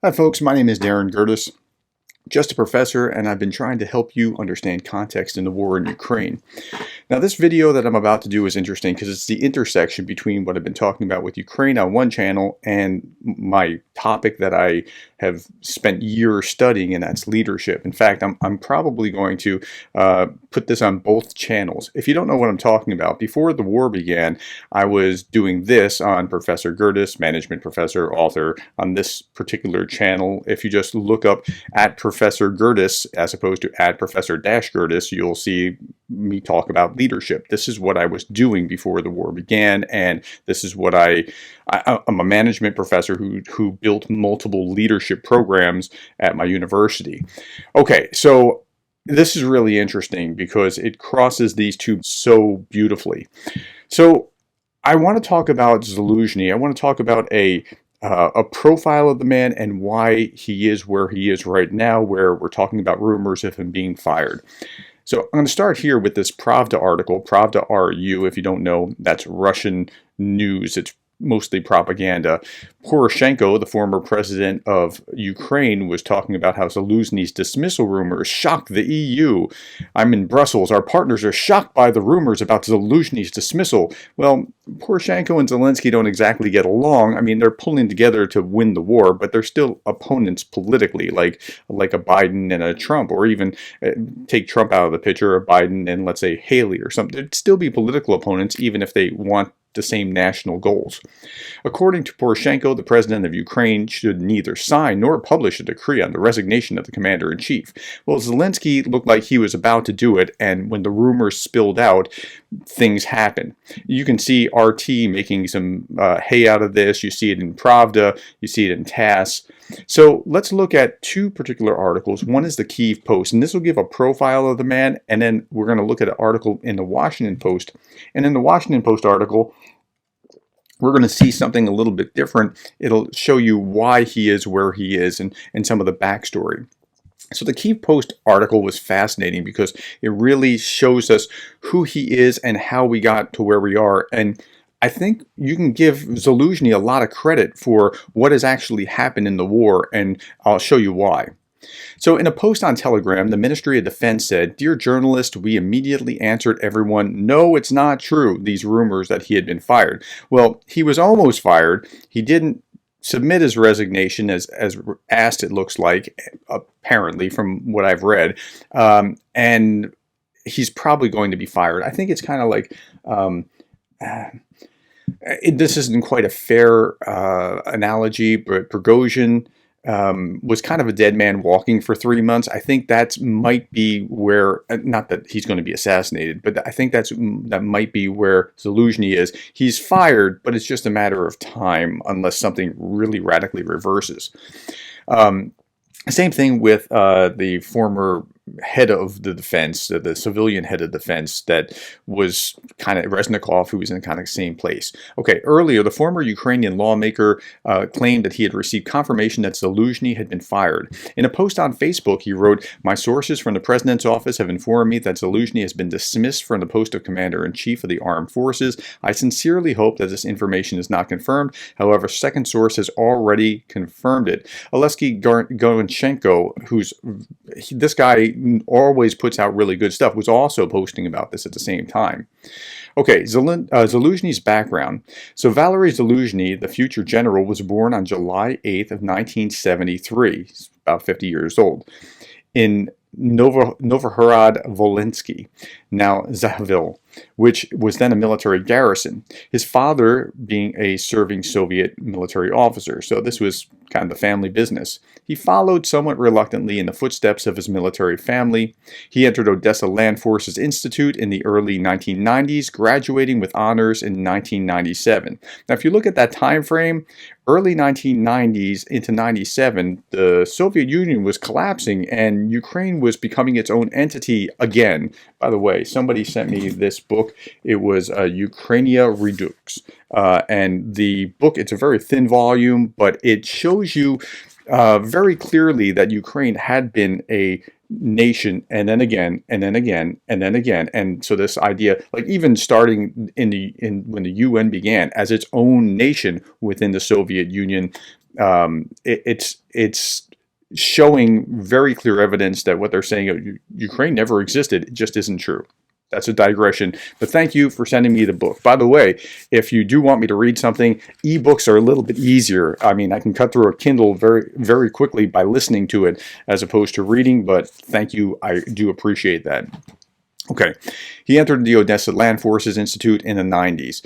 Hi folks, my name is Gerdes, just a professor, and I've been trying to help you understand context in the war in Ukraine. Now this video that I'm about to do is interesting because it's the intersection between what I've been talking about with Ukraine on one channel and my topic that I have spent years studying, and that's leadership. In fact, I'm probably going to put this on both channels. If you don't know what I'm talking about, before the war began, I was doing this on Professor Gerdes, management professor, author, on this particular channel. If you just look up at Professor Gerdes as opposed to at Professor Gerdes, you'll see me talk about leadership. This is what I was doing before the war began, and this is what I'm a management professor who built multiple leadership programs at my university. Okay, so this is really interesting because it crosses these two so beautifully. So I want to talk about Zaluzhny. I want to talk about a profile of the man and why he is where he is right now, where we're talking about rumors of him being fired. So I'm going to start here with this Pravda article. Pravda, RU, if you don't know, that's Russian news. It's mostly propaganda. Poroshenko, the former president of Ukraine, was talking about how Zaluzhny's dismissal rumors shocked the EU. I'm in Brussels. Our partners are shocked by the rumors about Zaluzhny's dismissal. Well, Poroshenko and Zelensky don't exactly get along. I mean, they're pulling together to win the war, but they're still opponents politically, like a Biden and a Trump, or even take Trump out of the picture, a Biden and, let's say, Haley or something. They'd still be political opponents, even if they want the same national goals. According to Poroshenko, the president of Ukraine should neither sign nor publish a decree on the resignation of the commander-in-chief. Well, Zelensky looked like he was about to do it, and when the rumors spilled out, things happened. You can see RT making some hay out of this. You see it in Pravda. You see it in TASS. So let's look at two particular articles. One is the Kyiv Post, and this will give a profile of the man, and then we're going to look at an article in the Washington Post. And in the Washington Post article, we're going to see something a little bit different. It'll show you why he is where he is and some of the backstory. So the Kyiv Post article was fascinating because it really shows us who he is and how we got to where we are. And I think you can give Zaluzhny a lot of credit for what has actually happened in the war, and I'll show you why. So in a post on Telegram, the Ministry of Defense said, "Dear journalist, we immediately answered everyone, no, it's not true, these rumors that he had been fired." Well, he was almost fired. He didn't submit his resignation as asked, it looks like, apparently, from what I've read. And he's probably going to be fired. I think it's kind of like... this isn't quite a fair analogy, but Prigozhin was kind of a dead man walking for 3 months. I think that might be where, not that he's going to be assassinated, but I think that might be where Zaluzhny is. He's fired, but it's just a matter of time unless something really radically reverses. Same thing with the former head of the defense, the civilian head of defense, that was kind of Reznikov, who was in kind of the same place. Okay, earlier, the former Ukrainian lawmaker claimed that he had received confirmation that Zaluzhny had been fired. In a post on Facebook, he wrote, "My sources from the president's office have informed me that Zaluzhny has been dismissed from the post of commander-in-chief of the armed forces. I sincerely hope that this information is not confirmed. However, second source has already confirmed it." Alexei Gonchenko, this guy always puts out really good stuff, was also posting about this at the same time. Okay, Zaluzhny's background. So Valerii Zaluzhny, the future general, was born on July 8th of 1973. He's about 50 years old. In Novhorod-Volhynsky, now Zavil, which was then a military garrison. His father being a serving Soviet military officer, so this was kind of the family business. He followed somewhat reluctantly in the footsteps of his military family. He entered Odessa Land Forces Institute in the early 1990s, graduating with honors in 1997. Now, if you look at that time frame, early 1990s into 97, the Soviet Union was collapsing and Ukraine was becoming its own entity again. By the way, somebody sent me this book. It was Ukrainia Redux. And the book, it's a very thin volume, but it shows you very clearly that Ukraine had been a nation, and then again, and then again, and then again. And so this idea, like even starting when the UN began as its own nation within the Soviet Union, It's showing very clear evidence that what they're saying, Ukraine never existed, it just isn't true. That's a digression, but thank you for sending me the book. By the way, if you do want me to read something, ebooks are a little bit easier. I mean, I can cut through a Kindle very, very quickly by listening to it as opposed to reading, but thank you. I do appreciate that. Okay, he entered the Odessa Land Forces Institute in the 90s.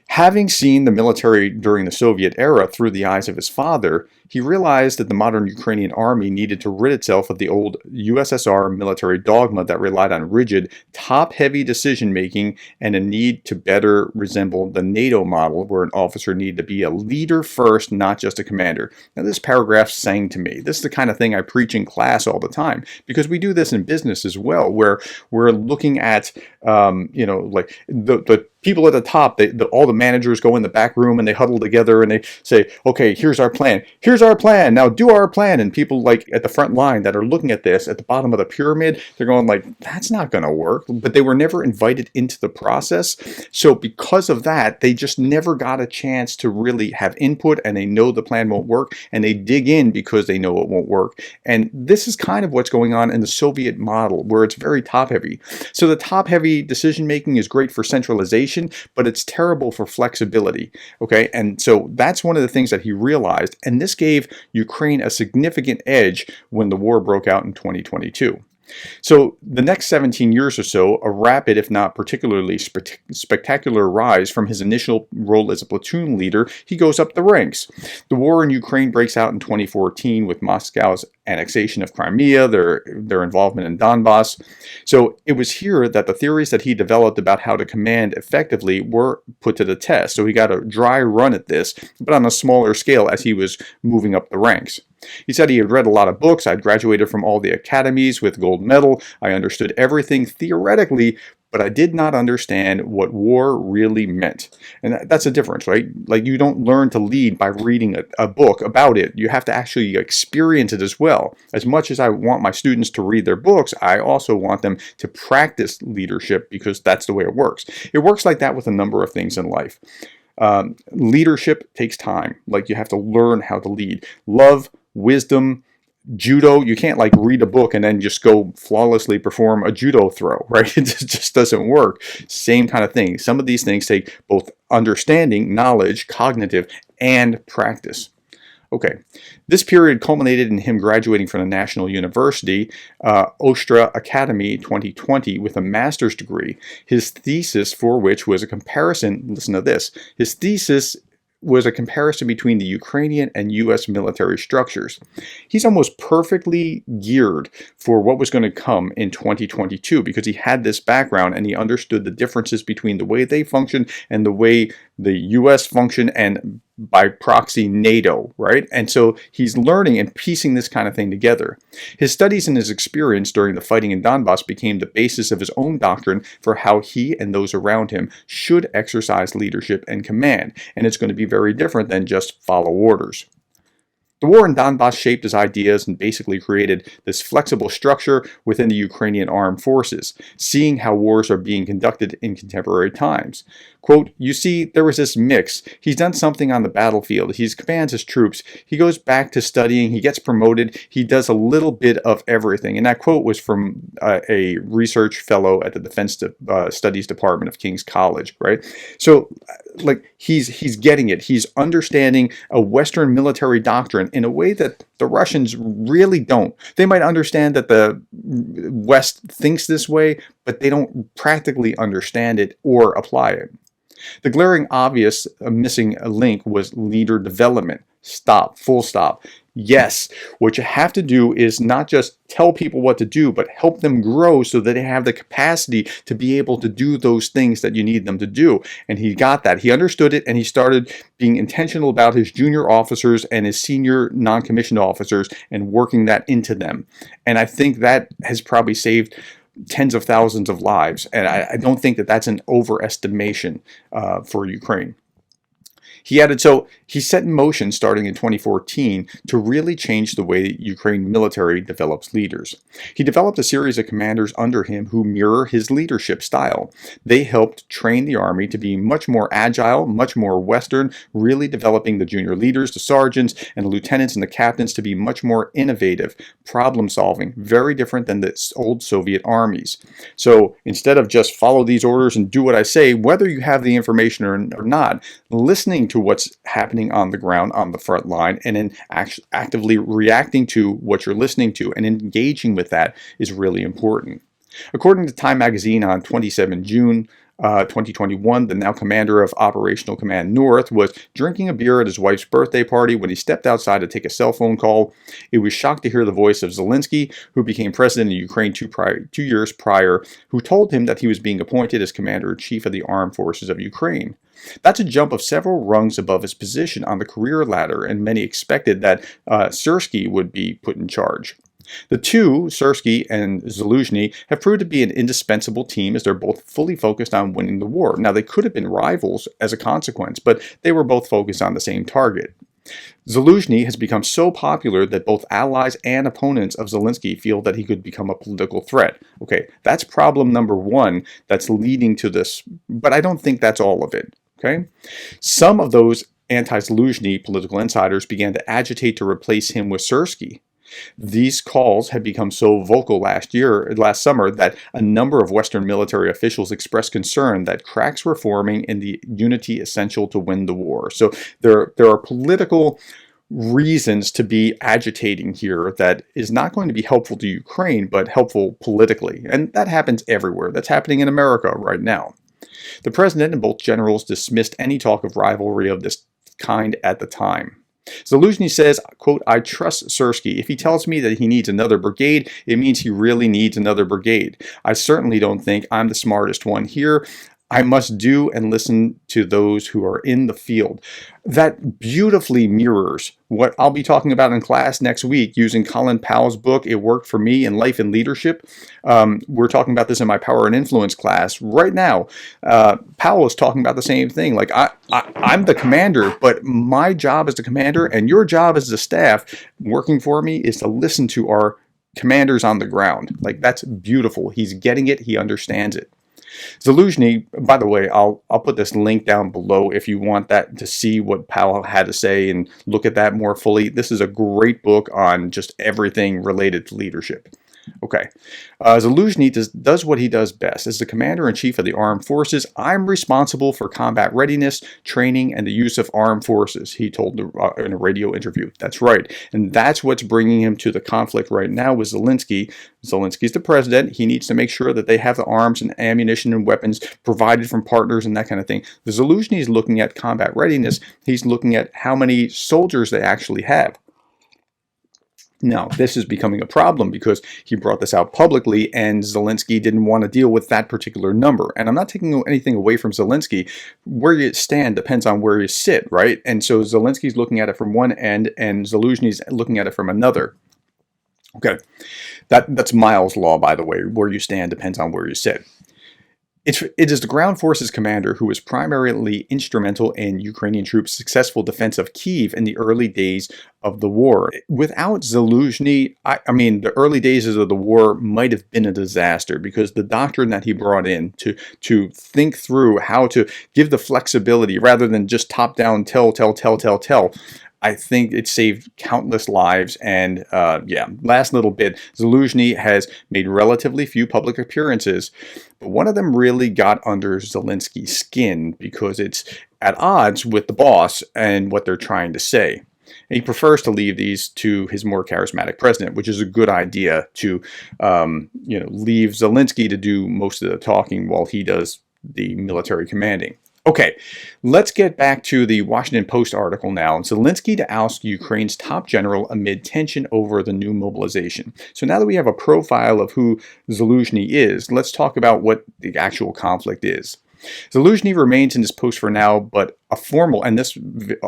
Having seen the military during the Soviet era through the eyes of his father, he realized that the modern Ukrainian army needed to rid itself of the old USSR military dogma that relied on rigid, top-heavy decision-making and a need to better resemble the NATO model, where an officer needed to be a leader first, not just a commander. Now, this paragraph sang to me. This is the kind of thing I preach in class all the time, because we do this in business as well, where we're looking at, like the people at the top, all the managers go in the back room and they huddle together and they say, okay, here's our plan. Here's our plan. Now do our plan. And people like at the front line that are looking at this at the bottom of the pyramid, they're going like, that's not going to work. But they were never invited into the process. So because of that, they just never got a chance to really have input, and they know the plan won't work, and they dig in because they know it won't work. And this is kind of what's going on in the Soviet model, where it's very top heavy. So the top heavy decision making is great for centralization, but it's terrible for flexibility. Okay, and so that's one of the things that he realized, and this gave Ukraine a significant edge when the war broke out in 2022. So the next 17 years or so, a rapid, if not particularly spectacular rise from his initial role as a platoon leader, he goes up the ranks. The war in Ukraine breaks out in 2014 with Moscow's annexation of Crimea, their involvement in Donbass. So it was here that the theories that he developed about how to command effectively were put to the test. So he got a dry run at this, but on a smaller scale as he was moving up the ranks. He said he had read a lot of books. I'd graduated from all the academies with gold medal. I understood everything theoretically, but I did not understand what war really meant. And that's a difference, right? Like, you don't learn to lead by reading a book about it. You have to actually experience it as well. As much as I want my students to read their books, I also want them to practice leadership, because that's the way it works. It works like that with a number of things in life. Leadership takes time. Like, you have to learn how to lead. Love, wisdom, judo, you can't like read a book and then just go flawlessly perform a judo throw, right? It just doesn't work. Same kind of thing. Some of these things take both understanding, knowledge, cognitive, and practice. Okay, this period culminated in him graduating from the National University, Ostra Academy 2020, with a master's degree. His thesis for which was a comparison, listen to this, his thesis was a comparison between the Ukrainian and U.S. military structures. He's almost perfectly geared for what was going to come in 2022, because he had this background and he understood the differences between the way they function and the way the U.S. function, and by proxy NATO, right? And so he's learning and piecing this kind of thing together. His studies and his experience during the fighting in Donbass became the basis of his own doctrine for how he and those around him should exercise leadership and command. And it's going to be very different than just follow orders. The war in Donbass shaped his ideas and basically created this flexible structure within the Ukrainian armed forces, seeing how wars are being conducted in contemporary times. Quote, you see, there was this mix. He's done something on the battlefield. He commands his troops. He goes back to studying. He gets promoted. He does a little bit of everything. And that quote was from a research fellow at the Defense Studies Department of King's College, right? So, like, he's getting it. He's understanding a Western military doctrine in a way that the Russians really don't. They might understand that the West thinks this way, but they don't practically understand it or apply it. The glaring obvious missing link was leader development. Stop. Full stop. Yes, what you have to do is not just tell people what to do, but help them grow so that they have the capacity to be able to do those things that you need them to do. And he got that. He understood it, and he started being intentional about his junior officers and his senior non-commissioned officers and working that into them. And I think that has probably saved tens of thousands of lives. And I don't think that that's an overestimation for Ukraine. He added, so he set in motion starting in 2014 to really change the way Ukraine military develops leaders. He developed a series of commanders under him who mirror his leadership style. They helped train the army to be much more agile, much more Western, really developing the junior leaders, the sergeants, and the lieutenants and the captains to be much more innovative, problem solving, very different than the old Soviet armies. So instead of just follow these orders and do what I say, whether you have the information or not, listening to what's happening on the ground, on the front line, and then actively reacting to what you're listening to and engaging with that is really important. According to Time magazine on 27 June 2021, the now commander of Operational Command North was drinking a beer at his wife's birthday party when he stepped outside to take a cell phone call. It was shocked to hear the voice of Zaluzhny, who became president of Ukraine 2 years prior, who told him that he was being appointed as commander-in-chief of the armed forces of Ukraine. That's a jump of several rungs above his position on the career ladder, and many expected that Syrsky would be put in charge. The two, Syrsky and Zaluzhny, have proved to be an indispensable team as they're both fully focused on winning the war. Now, they could have been rivals as a consequence, but they were both focused on the same target. Zaluzhny has become so popular that both allies and opponents of Zelensky feel that he could become a political threat. Okay, that's problem number one that's leading to this, but I don't think that's all of it. Okay, some of those anti-Zaluzhny political insiders began to agitate to replace him with Syrsky. These calls had become so vocal last summer, that a number of Western military officials expressed concern that cracks were forming in the unity essential to win the war. So there are political reasons to be agitating here that is not going to be helpful to Ukraine, but helpful politically. And that happens everywhere. That's happening in America right now. The president and both generals dismissed any talk of rivalry of this kind at the time. Zaluzhny says, quote, "I trust Syrsky. If he tells me that he needs another brigade, it means he really needs another brigade. I certainly don't think I'm the smartest one here. I must do and listen to those who are in the field." That beautifully mirrors what I'll be talking about in class next week using Colin Powell's book, It Worked for Me in Life and Leadership. We're talking about this in my Power and Influence class right now. Powell is talking about the same thing. Like, I'm the commander, but my job as the commander and your job as the staff working for me is to listen to our commanders on the ground. Like, that's beautiful. He's getting it. He understands it. Zaluzhny, by the way, I'll put this link down below if you want that to see what Powell had to say and look at that more fully. This is a great book on just everything related to leadership. Okay, Zaluzhny does what he does best. As the commander-in-chief of the armed forces, I'm responsible for combat readiness, training, and the use of armed forces, he told in a radio interview. That's right, and that's what's bringing him to the conflict right now with Zelensky. Zelensky's the president. He needs to make sure that they have the arms and ammunition and weapons provided from partners and that kind of thing. The Zaluzhny is looking at combat readiness. He's looking at how many soldiers they actually have. Now, this is becoming a problem because he brought this out publicly and Zelensky didn't want to deal with that particular number. And I'm not taking anything away from Zelensky. Where you stand depends on where you sit, right? And so Zelensky's looking at it from one end and Zaluzhny's looking at it from another. Okay, that's Miles' law, by the way. Where you stand depends on where you sit. It is the ground forces commander who was primarily instrumental in Ukrainian troops' successful defense of Kyiv in the early days of the war. Without Zaluzhny, I mean, the early days of the war might have been a disaster because the doctrine that he brought in to think through how to give the flexibility rather than just top-down tell. I think it saved countless lives. And yeah, last little bit, Zaluzhny has made relatively few public appearances, but one of them really got under Zelensky's skin because it's at odds with the boss and what they're trying to say. And he prefers to leave these to his more charismatic president, which is a good idea to leave Zelensky to do most of the talking while he does the military commanding. Okay, let's get back to the Washington Post article now. And Zelensky to oust Ukraine's top general amid tension over the new mobilization. So now that we have a profile of who Zaluzhny is, let's talk about what the actual conflict is. Zaluzhny remains in his post for now, but a formal, and this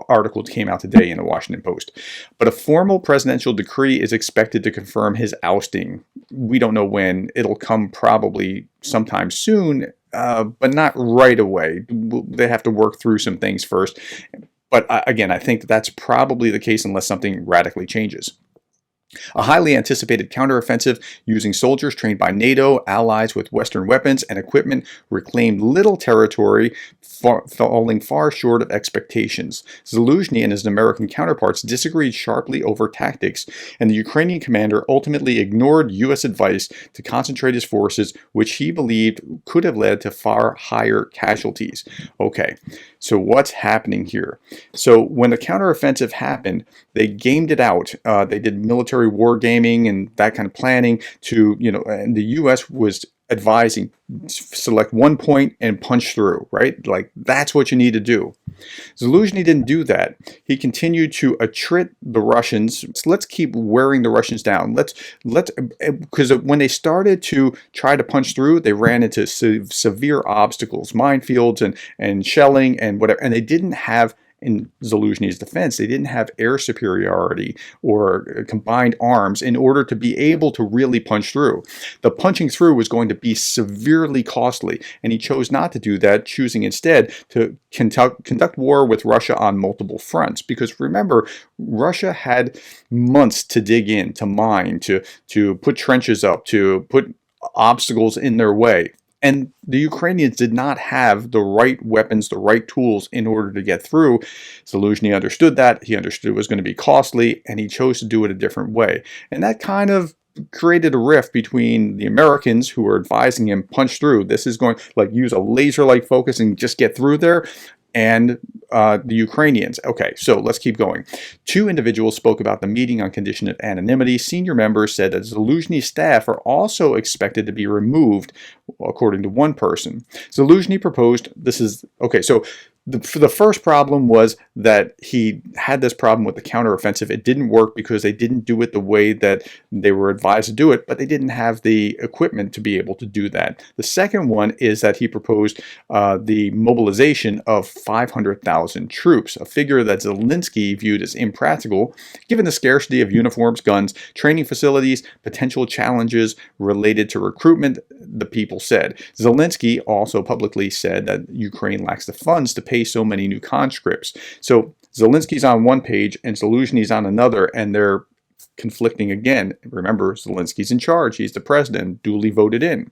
article came out today in the Washington Post, but a formal presidential decree is expected to confirm his ousting. We don't know when. It'll come probably sometime soon, but not right away. They have to work through some things first. But again, I think that's probably the case unless something radically changes. A highly anticipated counteroffensive using soldiers trained by NATO, allies with Western weapons and equipment, reclaimed little territory, falling far short of expectations. Zaluzhny and his American counterparts disagreed sharply over tactics, and the Ukrainian commander ultimately ignored U.S. advice to concentrate his forces, which he believed could have led to far higher casualties. Okay, so what's happening here? So when the counteroffensive happened, they gamed it out. They did military war gaming and that kind of planning to, and the U.S. was advising select one point and punch through, right? Like that's what you need to do. Zaluzhny didn't do that. He continued to attrit the Russians. So let's keep wearing the Russians down. Because when they started to try to punch through, they ran into severe obstacles, minefields and shelling and whatever, and they didn't have, in Zaluzhny's defense, they didn't have air superiority or combined arms in order to be able to really punch through. The punching through was going to be severely costly, and he chose not to do that, choosing instead to conduct war with Russia on multiple fronts. Because remember, Russia had months to dig in, to mine, to put trenches up, to put obstacles in their way. And the Ukrainians did not have the right weapons, the right tools in order to get through. Zaluzhny understood that. He understood it was going to be costly, and he chose to do it a different way. And that kind of created a rift between the Americans, who were advising him, punch through. This is going, like, use a laser-like focus and just get through there. And the Ukrainians. Okay, so let's keep going. Two individuals spoke about the meeting on condition of anonymity. Senior members said that Zaluzhny's staff are also expected to be removed, according to one person. Zaluzhny proposed, the first problem was that he had this problem with the counteroffensive. It didn't work because they didn't do it the way that they were advised to do it, but they didn't have the equipment to be able to do that. The second one is that he proposed the mobilization of 500,000 troops, a figure that Zelensky viewed as impractical, given the scarcity of uniforms, guns, training facilities, potential challenges related to recruitment, the people said. Zelensky also publicly said that Ukraine lacks the funds to pay so many new conscripts. So Zelensky's on one page and Zaluzhny's on another, and they're conflicting again. Remember, Zelensky's in charge. He's the president, duly voted in.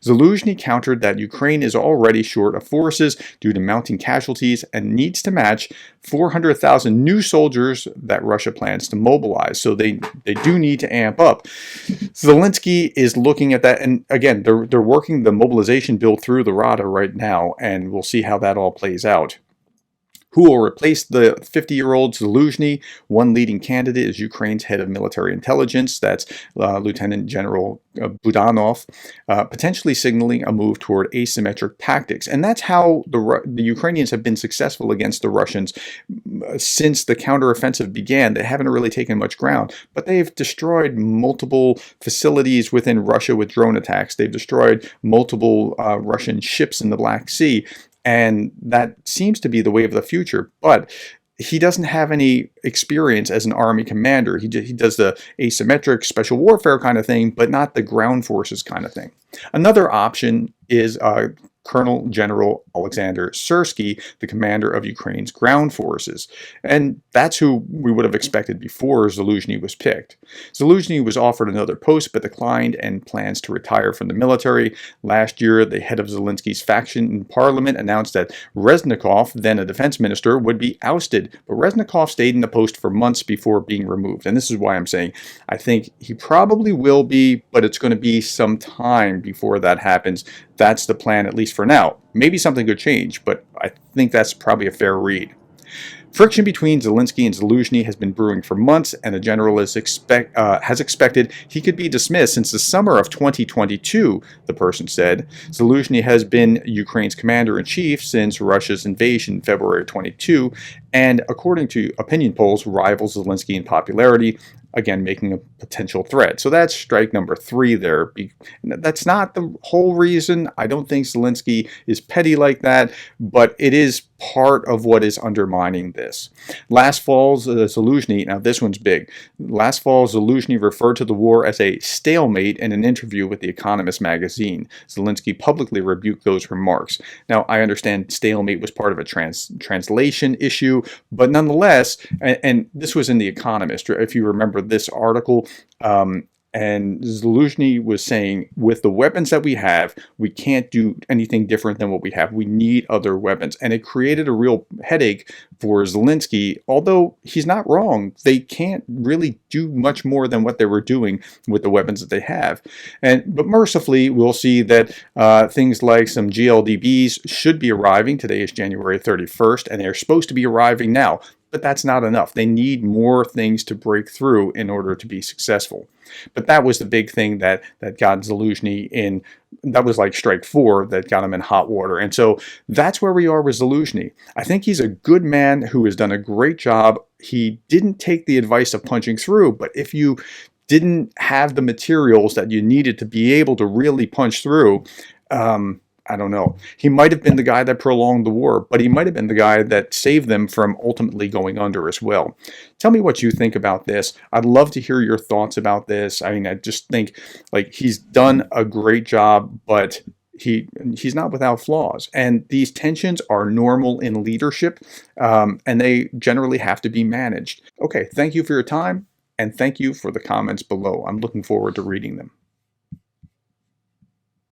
Zaluzhny countered that Ukraine is already short of forces due to mounting casualties and needs to match 400,000 new soldiers that Russia plans to mobilize. So they do need to amp up. Zelensky is looking at that, and again, they're working the mobilization bill through the Rada right now, and we'll see how that all plays out. Who will replace the 50-year-old Zaluzhny? One leading candidate is Ukraine's head of military intelligence, that's Lieutenant General Budanov, potentially signaling a move toward asymmetric tactics. And that's how the Ukrainians have been successful against the Russians since the counteroffensive began. They haven't really taken much ground, but they've destroyed multiple facilities within Russia with drone attacks. They've destroyed multiple Russian ships in the Black Sea. And that seems to be the way of the future, but he doesn't have any experience as an army commander. He does the asymmetric special warfare kind of thing, but not the ground forces kind of thing. Another option is Colonel General Alexander Syrsky, the commander of Ukraine's ground forces. And that's who we would have expected before Zaluzhny was picked. Zaluzhny was offered another post but declined and plans to retire from the military. Last year, the head of Zelensky's faction in parliament announced that Reznikov, then a defense minister, would be ousted. But Reznikov stayed in the post for months before being removed. And this is why I'm saying I think he probably will be, but it's going to be some time before that happens. That's the plan, at least for now. Maybe something could change, but I think that's probably a fair read. Friction between Zelensky and Zaluzhny has been brewing for months, and the general has expected he could be dismissed since the summer of 2022, the person said. Zaluzhny has been Ukraine's commander-in-chief since Russia's invasion in February 22, and according to opinion polls, rivals Zelensky in popularity, again making a potential threat. So that's strike number 3 there. That's not the whole reason. I don't think Zelensky is petty like that, but it is part of what is undermining this. Last fall, Zaluzhny, now this one's big. Last fall, Zaluzhny referred to the war as a stalemate in an interview with The Economist magazine. Zelensky publicly rebuked those remarks. Now, I understand stalemate was part of a translation issue, true, but nonetheless, and this was in The Economist, if you remember this article, and Zaluzhny was saying, with the weapons that we have, we can't do anything different than what we have. We need other weapons. And it created a real headache for Zelensky, although he's not wrong. They can't really do much more than what they were doing with the weapons that they have. But mercifully, we'll see that things like some GLDBs should be arriving. Today is January 31st, and they're supposed to be arriving now. But that's not enough. They need more things to break through in order to be successful. But that was the big thing that got Zaluzhny in. That was like strike 4 that got him in hot water. And so that's where we are with Zaluzhny. I think he's a good man who has done a great job. He didn't take the advice of punching through, but if you didn't have the materials that you needed to be able to really punch through, I don't know. He might have been the guy that prolonged the war, but he might have been the guy that saved them from ultimately going under as well. Tell me what you think about this. I'd love to hear your thoughts about this. I mean, I just think like he's done a great job, but he's not without flaws. And these tensions are normal in leadership, and they generally have to be managed. Okay, thank you for your time, and thank you for the comments below. I'm looking forward to reading them.